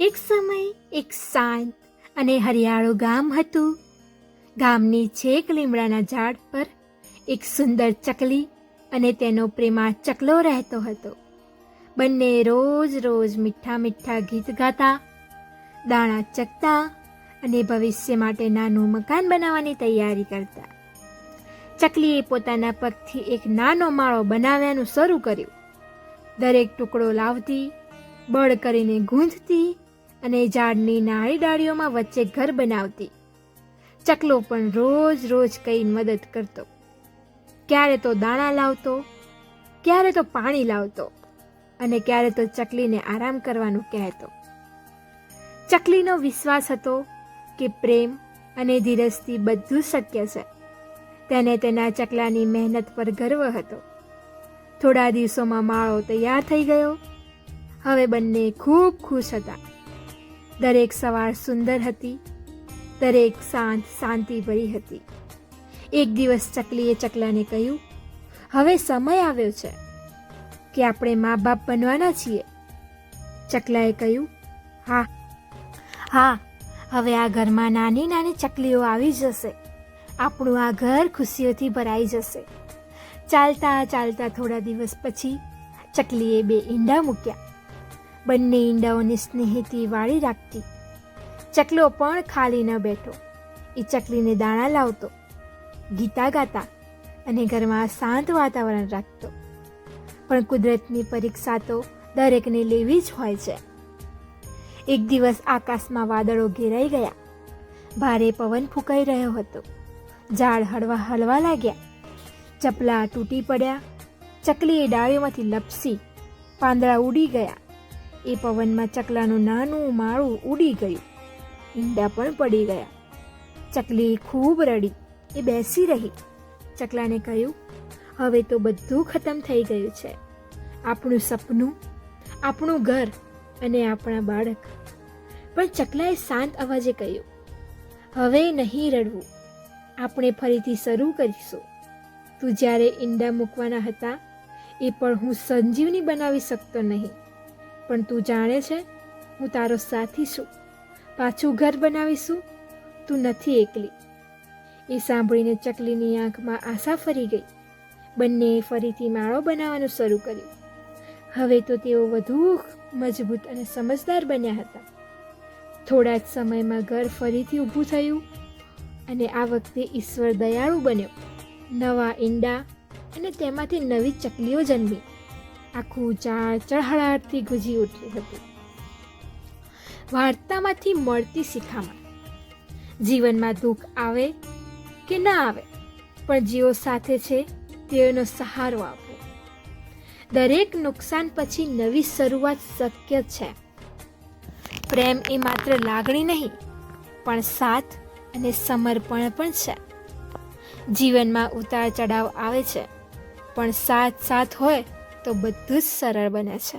એક સમય એક શાંત અને હરિયાળું ગામ હતું. ગામની છેક લીમડાના ઝાડ પર એક સુંદર ચકલી અને તેનો પ્રેમાળ ચકલો રહેતો હતો. બંને રોજ રોજ મીઠા મીઠા ગીત ગાતા, દાણા ચકતા અને ભવિષ્ય માટે નાનું મકાન બનાવવાની તૈયારી કરતા. ચકલીએ પોતાના પગથી એક નાનો માળો બનાવવાનું શરૂ કર્યું. દરેક ટુકડો લાવતી, બળ કરીને ગૂંથતી અને ઝાડની નાળી ડાળીઓમાં વચ્ચે ઘર બનાવતી. ચકલો પણ રોજ રોજ કઈ મદદ કરતો. ક્યારે તો દાણા લાવતો, ક્યારે તો પાણી લાવતો અને ક્યારે તો ચકલીને આરામ કરવાનું કહેતો. ચકલીનો વિશ્વાસ હતો કે પ્રેમ અને ધીરજથી બધું શક્ય છે. તેને તેના ચકલાની મહેનત પર ગર્વ હતો. થોડા દિવસોમાં માળો તૈયાર થઈ ગયો. હવે બંને ખૂબ ખુશ હતા. દરેક સવાર સુંદર હતી, દરેક સાંજ શાંતિભરી હતી. એક દિવસ ચકલીએ ચકલાને કહ્યું, હવે સમય આવ્યો છે કે આપણે મા બાપ બનવાના છીએ. ચકલાએ કહ્યું, હા, હવે આ ઘરમાં નાની નાની ચકલીઓ આવી જશે. આપણું આ ઘર ખુશીઓથી ભરાઈ જશે. ચાલતા ચાલતા થોડા દિવસ પછી ચકલીએ 2 ઈંડા મૂક્યા. બંને ઈંડાઓને સ્નેહથી વાળી રાખતી. ચકલો પણ ખાલી ન બેઠો. એ ચકલીને દાણા લાવતો, ગીતા ગાતા અને ઘરમાં શાંત વાતાવરણ રાખતો. પણ કુદરતની પરીક્ષા તો દરેકને લેવી જ હોય છે. એક દિવસ આકાશમાં વાદળો ઘેરાઈ ગયા. ભારે પવન ફૂંકાઈ રહ્યો હતો. ઝાડ હલવા લાગ્યા. ચપલા તૂટી પડ્યા. ચકલીએ ડાળીઓમાંથી લપસી. પાંદડા ઉડી ગયા. એ પવનમાં ચકલાનું નાનું માળું ઉડી ગયું. ઈંડા પણ પડી ગયા. ચકલી ખૂબ રડી. એ બેસી રહી. ચકલાને કહ્યું, હવે તો બધું ખતમ થઈ ગયું છે. આપણું સપનું, આપણું ઘર અને આપણા બાળક. પણ ચકલાએ શાંત અવાજે કહ્યું, હવે નહીં રડવું. આપણે ફરીથી શરૂ કરીશું. તું જ્યારે ઈંડા મૂકવાના હતા એ પણ હું સંજીવની બનાવી શકતો નહીં. પણ તું જાણે છે, હું તારો સાથી છું. પાછું ઘર બનાવીશું. તું નથી એકલી. એ સાંભળીને ચકલીની આંખમાં આશા ફરી ગઈ. બંનેએ ફરીથી માળો બનાવવાનું શરૂ કર્યું. હવે તો તેઓ વધુ મજબૂત અને સમજદાર બન્યા હતા. થોડા જ સમયમાં ઘર ફરીથી ઊભું થયું અને આ વખતે ઈશ્વર દયાળુ બન્યો. નવા ઈંડા અને તેમાંથી નવી ચકલીઓ જન્મી. આખું ઝાડ ચળહળાટથી ગુંજી ઉઠ્યું હતું. વાર્તામાંથી મળતી શિખામણ: જીવનમાં દુઃખ આવે કે ના આવે, પણ જેઓ સાથે છે તેઓનો સહારો આપવો. દરેક નુકસાન પછી નવી શરૂઆત શક્ય છે. પ્રેમ એ માત્ર લાગણી નહીં, પણ સાથ અને સમર્પણ પણ છે. જીવનમાં ઉતાર ચઢાવ આવે છે, પણ સાથ હોય તો બધું જ સરળ બને છે.